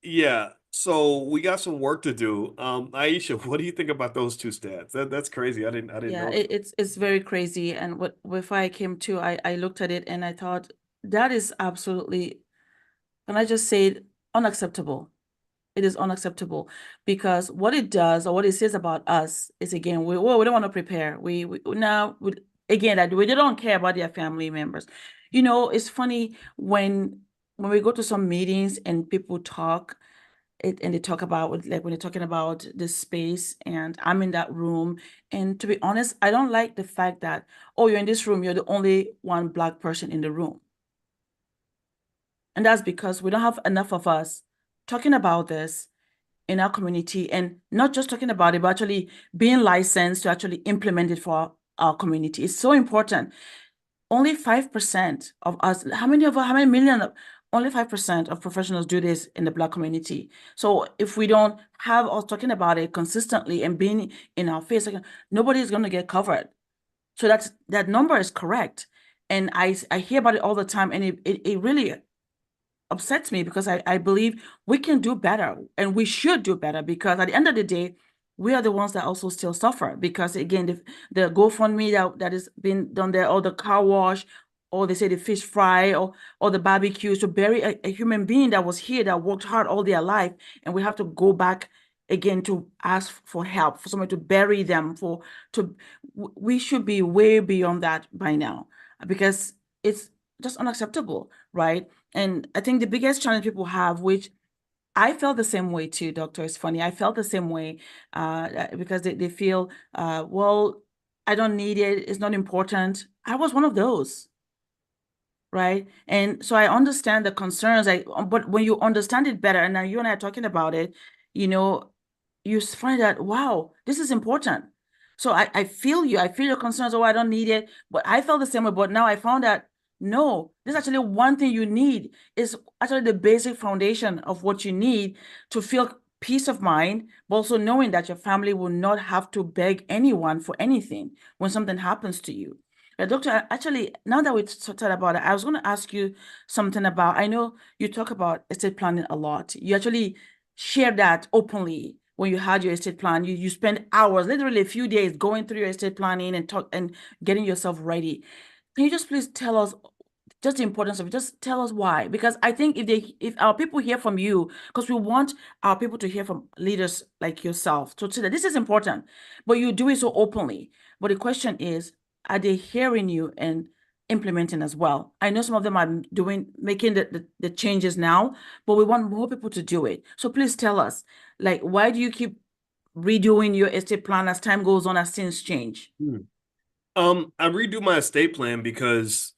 yeah, so we got some work to do. Aisha, what do you think about those two stats? That's crazy. I didn't Yeah, know that. it's very crazy. And what before I came to, I looked at it and I thought that is absolutely, can I just say it, unacceptable. It is unacceptable because what it does or what it says about us is, again, we don't want to prepare. We now again, that we don't care about their family members. It's funny when we go to some meetings and people talk and they talk about, like, when they're talking about the space and I'm in that room. And to be honest, I don't like the fact that, oh, you're in this room, you're the only one Black person in the room. And that's because we don't have enough of us talking about this in our community, and not just talking about it, but actually being licensed to actually implement it for our community. It's so important. Only 5% of us, how many million, only 5% of professionals do this in the Black community. So if we don't have us talking about it consistently and being in our face, like, nobody's going to get covered. So that number is correct. And I hear about it all the time, and it really upsets me because I believe we can do better and we should do better, because at the end of the day, we are the ones that also still suffer because again, the GoFundMe that is being done there, or the car wash, or they say the fish fry, or the barbecue to bury a human being that was here that worked hard all their life, and we have to go back again to ask for help for someone to bury them for to we should be way beyond that by now because it's just unacceptable, right? And I think the biggest challenge people have, which I felt the same way too, Doctor. It's funny. I felt the same way because they feel, well, I don't need it. It's not important. I was one of those, right? And so I understand the concerns. But when you understand it better, and now you and I are talking about it, you know, you find that, wow, this is important. So I feel you. I feel your concerns. Oh, I don't need it. But I felt the same way. But now I found that no, this is actually one thing you need. Is actually the basic foundation of what you need to feel peace of mind, but also knowing that your family will not have to beg anyone for anything when something happens to you. Doctor, actually, now that we talked about it, I was going to ask you something about, I know you talk about estate planning a lot. You actually share that openly when you had your estate plan. You spend hours, literally a few days going through your estate planning and talk and getting yourself ready. Can you just please tell us just the importance of it? Just tell us why. Because I think if our people hear from you, because we want our people to hear from leaders like yourself, to say that this is important, but you do it so openly. But the question is, are they hearing you and implementing as well? I know some of them are making the changes now, but we want more people to do it. So please tell us, like, why do you keep redoing your estate plan as time goes on, as things change? Hmm. I redo my estate plan because,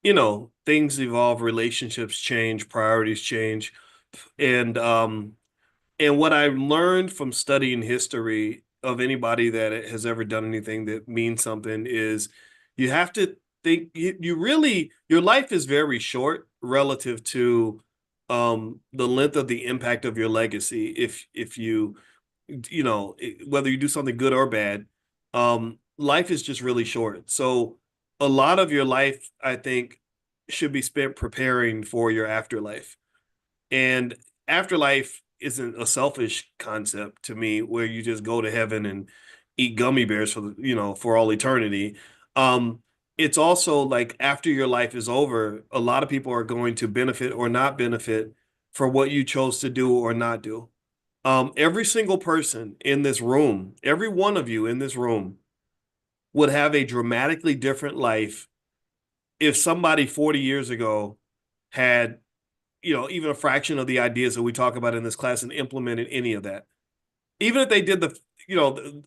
things evolve, relationships change, priorities change. And and what I've learned from studying history of anybody that has ever done anything that means something is you have to think you really your life is very short relative to the length of the impact of your legacy if whether you do something good or bad, life is just really short. So a lot of your life, I think, should be spent preparing for your afterlife. And afterlife isn't a selfish concept to me where you just go to heaven and eat gummy bears for all eternity. Um, it's also like after your life is over, a lot of people are going to benefit or not benefit for what you chose to do or not do. Every single person in this room, every one of you in this room would have a dramatically different life if somebody 40 years ago had, even a fraction of the ideas that we talk about in this class and implemented any of that. Even if they did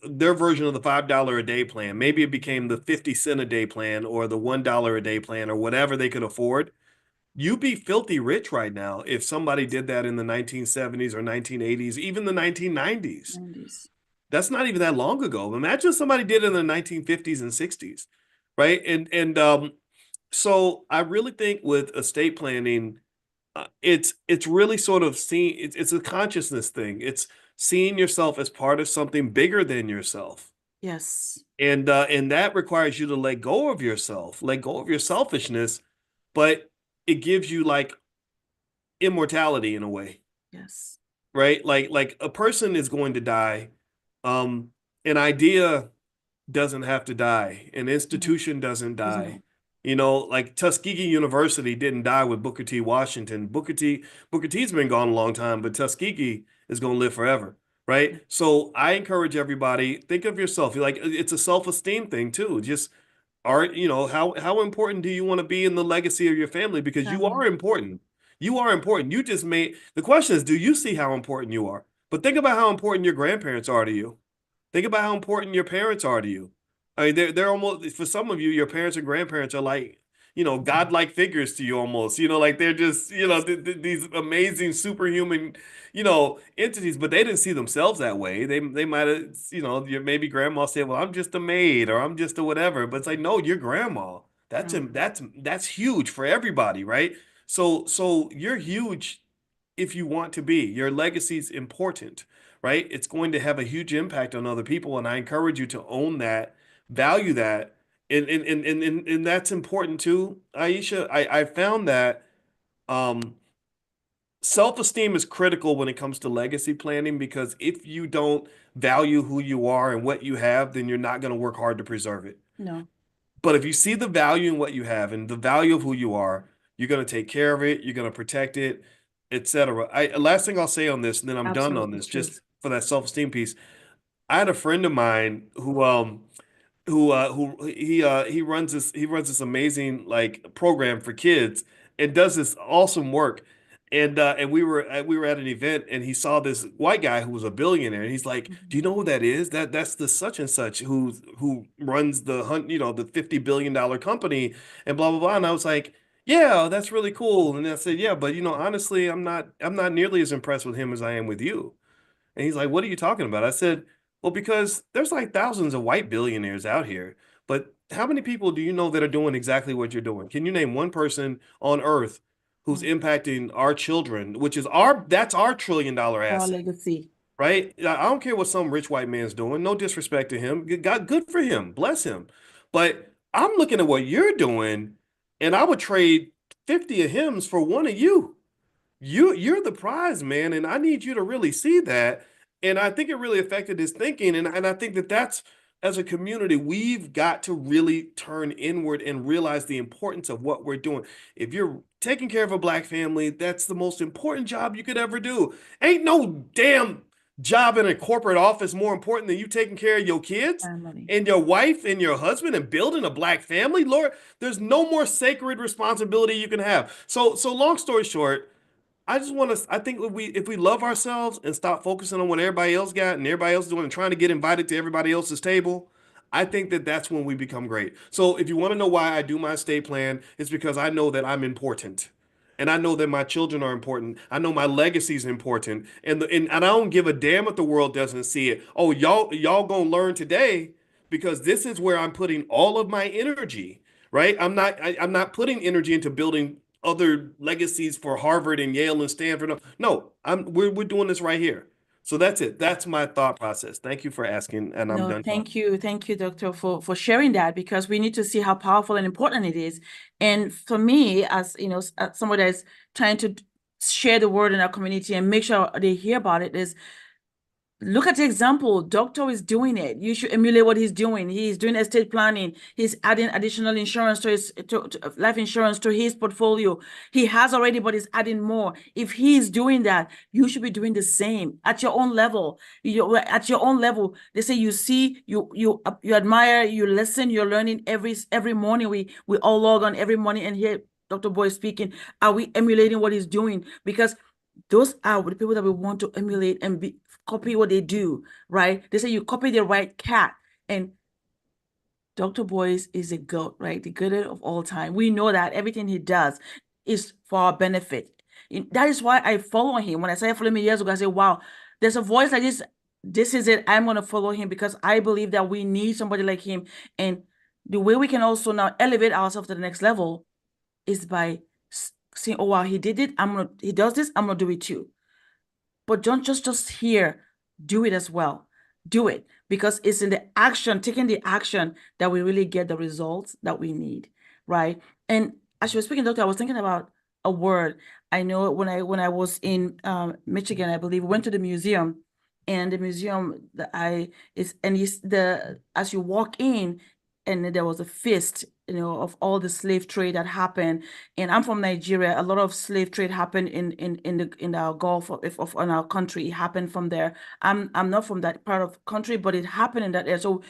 their version of the $5 a day plan, maybe it became the 50 cent a day plan or the $1 a day plan or whatever they could afford. You'd be filthy rich right now if somebody did that in the 1970s or 1980s, even the 1990s. 90s. That's not even that long ago. Imagine somebody did it in the 1950s and 60s, right? And so I really think with estate planning, it's really sort of seeing it's a consciousness thing. It's seeing yourself as part of something bigger than yourself. Yes. And that requires you to let go of yourself, let go of your selfishness, but it gives you like immortality in a way, Yes. right? Like a person is going to die. An idea doesn't have to die. An No, institution doesn't doesn't die. know. Like Tuskegee University didn't die with Booker T. Washington. Booker T's been gone a long time, but Tuskegee is going to live forever, right? So I encourage everybody, think of yourself. Like it's a self-esteem thing too. Just how important do you want to be in the legacy of your family? Because you Family. are important. You are important. You just made the question is, do you see how important you are? But think about how important your grandparents are to you. Think about how important your parents are to you. I mean, they're almost for some of you, your parents and grandparents are like, godlike figures to you almost. Like they're just, these amazing superhuman, entities. But they didn't see themselves that way. They might have, maybe grandma said, "Well, I'm just a maid or I'm just a whatever." But it's like, no, you're grandma. Grandma. That's huge for everybody, right? So you're huge if you want to be. Your legacy is important, right? It's going to have a huge impact on other people, and I encourage you to own that, value that, and that's important too, Aisha. I found that um, self-esteem is critical when it comes to legacy planning because if you don't value who you are and what you have, then you're not going to work hard to preserve it. No, But if you see the value in what you have and the value of who you are, you're going to take care of it, you're going to protect it, etc. I last thing I'll say on this, and then I'm done on absolutely this, true. just for that self-esteem piece. I had a friend of mine who he runs this amazing like program for kids and does this awesome work. And we were at an event and he saw this white guy who was a billionaire and he's like, "Do Mhm. you know who that is? That's the such and such who runs the hunt, the $50 billion company and blah blah blah." And I was like, "Yeah, that's really cool." And I said, "Yeah, but honestly, I'm not nearly as impressed with him as I am with you." And he's like, "What are you talking about?" I said, "Well, because there's like thousands of white billionaires out here, but how many people do you know that are doing exactly what you're doing? Can you name one person on earth who's Mm. impacting our children, which is our $1 trillion Our asset, legacy. right? I don't care what some rich white man's doing. No disrespect to him. God, good for him. Bless him. But I'm looking at what you're doing, and I would trade 50 of hims for one of you. You're the prize, man, and I need you to really see that. And I think it really affected his thinking. And I think that that's as a community, we've got to really turn inward and realize the importance of what we're doing. If you're taking care of a black family, that's the most important job you could ever do. Ain't no damn job in a corporate office more important than you taking care of your kids Family. and your wife and your husband and building a black family. Lord, there's no more sacred responsibility you can have. So long story short, I just want to. I think if we love ourselves and stop focusing on what everybody else got and everybody else is doing and trying to get invited to everybody else's table, I think that that's when we become great. So if you want to know why I do my estate plan, it's because I know that I'm important, and I know that my children are important. I know my legacy is important, and I don't give a damn if the world doesn't see it. Oh, y'all gonna learn today because this is where I'm putting all of my energy. Right? I'm not putting energy into building other legacies for Harvard and Yale and Stanford. No, no, we're doing this right here. So that's it. That's my thought process. Thank you for asking, and I'm No, done talking. thank you, doctor, for sharing that because we need to see how powerful and important it is. And for me, as as somebody that's trying to share the word in our community and make sure they hear about it, is look at the example. Doctor is doing it. You should emulate what he's doing. He's doing estate planning. He's adding additional insurance to his life insurance to his portfolio. He has already, but he's adding more. If he's doing that, you should be doing the same at your own level. At your own level. They say you see, you admire, you listen, you're learning every morning. We all log on every morning and hear Dr. Boyce speaking. Are we emulating what he's doing? Because those are the people that we want to emulate and copy what they do, right? They say you copy the right cat. And Dr. Boyce is a goat, right? The goat of all time. We know that everything he does is for our benefit. That is why I follow him. When I started following him years ago, I said, wow, there's a voice like this. This is it. I'm going to follow him because I believe that we need somebody like him. And the way we can also now elevate ourselves to the next level is by saying, oh, wow, he did it. He does this. I'm going to do it too. But don't just here, do it as well. Do it because it's in the action, taking the action that we really get the results that we need, right? And as you were speaking, doctor, I was thinking about a word. I know when I was in Michigan, I believe, we went to the museum, and the museum that I is and it's the as you walk in, and there was a feast, of all the slave trade that happened. And I'm from Nigeria. A lot of slave trade happened in our Gulf of in our country. It happened from there. I'm not from that part of country, but it happened in that area. So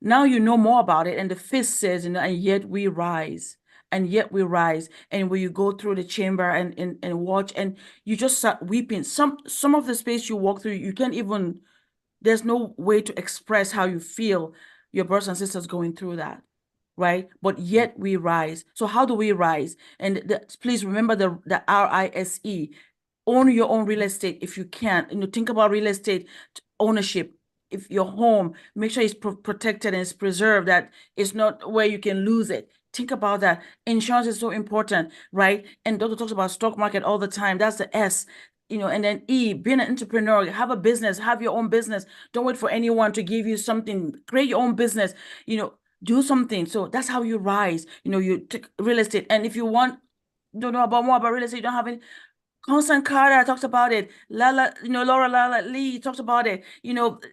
now you know more about it. And the feast says, and yet we rise. And yet we rise. And when you go through the chamber and watch, and you just start weeping. Some of the space you walk through, you can't even, there's no way to express how you feel your brothers and sisters going through that, right? But yet we rise. So how do we rise? And please remember the RISE. Own your own real estate if you can. Think about real estate ownership. If your home, make sure it's protected and it's preserved, that it's not where you can lose it. Think about that. Insurance is so important, right? And Doctor talks about stock market all the time. That's the S. And then E, being an entrepreneur, have a business, have your own business. Don't wait for anyone to give you something. Create your own business, do something. So that's how you rise. You take real estate. And if you want to know about more about real estate, you don't have any, Constant Carter talks about it. Laura Lala Lee talks about it.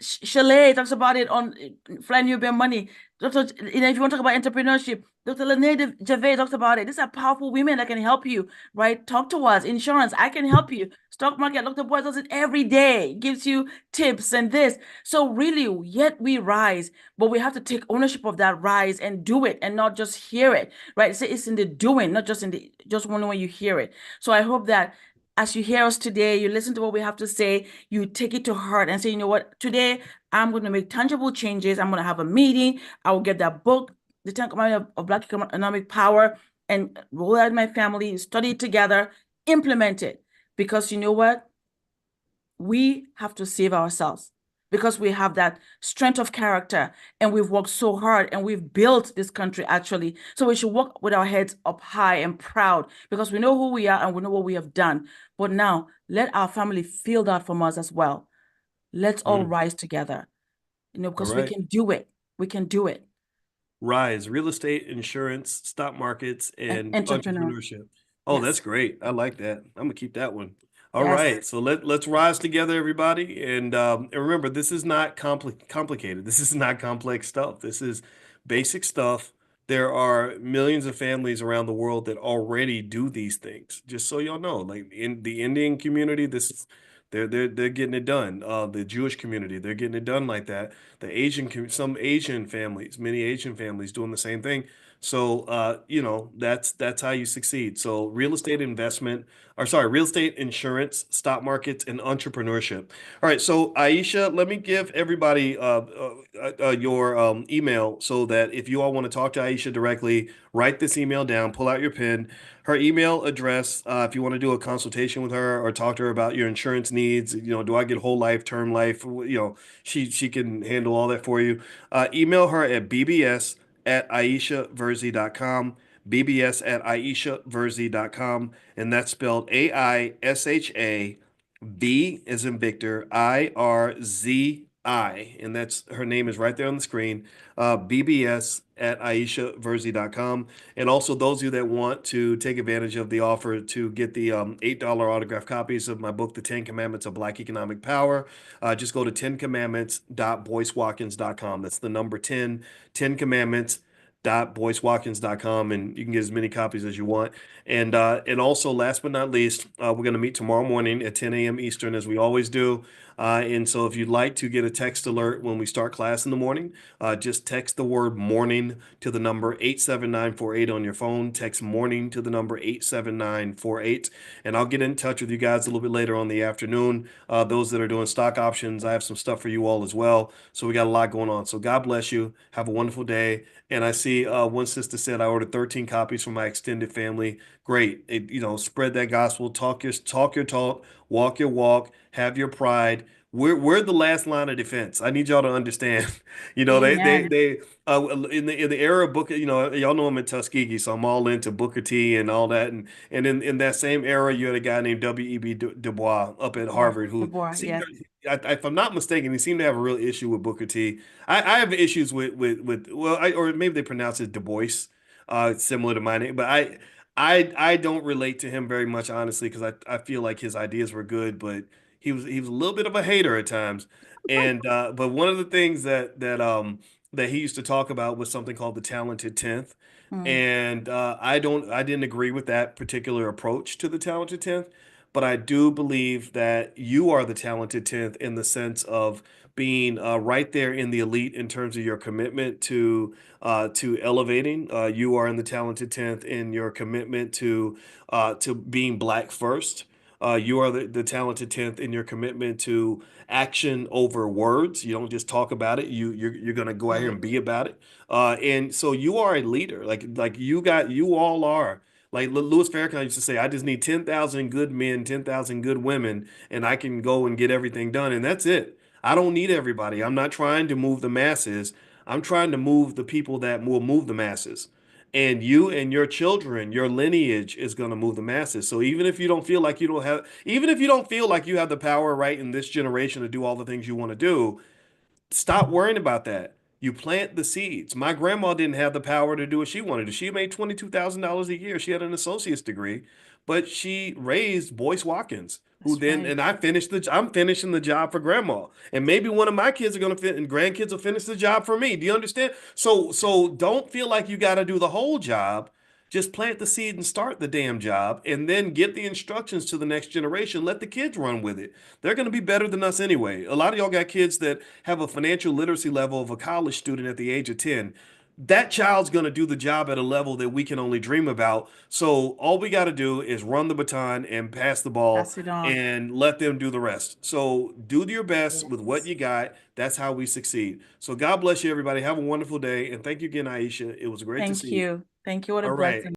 Chalet talks about it on Flying New Bear Money. If you want to talk about entrepreneurship, Dr. Lene Gervais talks about it. These are powerful women that can help you, right? Talk to us. Insurance, I can help you. Stock market, Dr. Boyce does it every day, gives you tips and this. So really, yet we rise, but we have to take ownership of that rise and do it and not just hear it, right? So it's in the doing, not just in the just only when you hear it. So I hope that as you hear us today, you listen to what we have to say, you take it to heart and say, you know what, today I'm going to make tangible changes. I'm going to have a meeting. I will get that book, The 10 Commandments of Black Economic Power, and roll out in my family, study it together, implement it. Because you know what? We have to save ourselves because we have that strength of character and we've worked so hard and we've built this country actually. So we should walk with our heads up high and proud because we know who we are and we know what we have done. But now let our family feel that from us as well. Let's all Mm. rise together, All because we right. can do it. We can do it. Rise, real estate, insurance, stock markets, And and entrepreneur. entrepreneurship. Oh, that's Yes. great. I like that. I'm gonna keep that one. All Yes. right. So let's rise together, everybody. And remember, this is not complicated. This is not complex stuff. This is basic stuff. There are millions of families around the world that already do these things. Just so y'all know, like in the Indian community, this is they're getting it done. The Jewish community, they're getting it done like that. Some Asian families, many Asian families doing the same thing. So that's how you succeed. So real estate, insurance, stock markets, and entrepreneurship. All right, so Aisha, let me give everybody your email so that if you all want to talk to Aisha directly, write this email down, pull out your pen. Her email address, if you want to do a consultation with her or talk to her about your insurance needs, do I get whole life, term life? She can handle all that for you. Email her at bbs@aishaverzi.com, bbs@aishaverzi.com, and that's spelled Aisha V as in Victor, IRZI. And that's her name is right there on the screen. bbs@aishaverzi.com. And also those of you that want to take advantage of the offer to get the $8 autograph copies of my book, The 10 Commandments of Black Economic Power, just go to 10commandments.boycewatkins.com. That's the number 10, 10 commandments boycewatkins.com, and you can get as many copies as you want. And also, last but not least, we're going to meet tomorrow morning at 10 a.m. Eastern, as we always do. And so, if you'd like to get a text alert when we start class in the morning, just text the word morning to the number 87948 on your phone. Text morning to the number 87948. And I'll get in touch with you guys a little bit later on the afternoon. Those that are doing stock options, I have some stuff for you all as well. So, we got a lot going on. So, God bless you. Have a wonderful day. And I see one sister said I ordered 13 copies for my extended family. Great. Spread that gospel, talk your talk, walk your walk, have your pride. We're the last line of defense. I need y'all to understand. Amen. They in the era of Booker, y'all know I'm in Tuskegee, so I'm all into Booker T and all that. And in that same era, you had a guy named W.E.B. Du Bois up at Yes. Harvard The who boy. seemed Yes. to, if I'm not mistaken, he seemed to have a real issue with Booker T. I have issues with well, or maybe they pronounce it Du Bois, similar to my name, but I don't relate to him very much, honestly, because I feel like his ideas were good, but he was a little bit of a hater at times. And but one of the things that he used to talk about was something called the talented tenth. Mm. And I didn't agree with that particular approach to the talented tenth, but I do believe that you are the talented tenth in the sense of being right there in the elite in terms of your commitment to elevating. You are in the talented tenth in your commitment to being black first. You are the talented tenth in your commitment to action over words. You don't just talk about it. You're gonna go out here Right. and be about it. And so you are a leader. Like you all are. Like Louis Farrakhan used to say, I just need 10,000 good men, 10,000 good women, and I can go and get everything done. And that's it. I don't need everybody. I'm not trying to move the masses. I'm trying to move the people that will move the masses. And you and your children, your lineage is going to move the masses. So even if you don't feel like even if you don't feel like you have the power right in this generation to do all the things you want to do, stop worrying about that. You plant the seeds. My grandma didn't have the power to do what she wanted to. She made $22,000 a year. She had an associate's degree, but she raised Boyce Watkins, who That's then, right. and I'm finishing the job for grandma. And maybe one of my kids are going to fit and grandkids will finish the job for me. Do you understand? So don't feel like you got to do the whole job. Just plant the seed and start the damn job and then get the instructions to the next generation. Let the kids run with it. They're going to be better than us anyway. A lot of y'all got kids that have a financial literacy level of a college student at the age of 10. That child's going to do the job at a level that we can only dream about. So all we got to do is run the baton and pass the ball Pass it on. and let them do the rest. So do your best with what Yes. you got. That's how we succeed. So God bless you, everybody. Have a wonderful day. And thank you again, Aisha. It was great to see Thank you. you. Thank you. What a All right. blessing.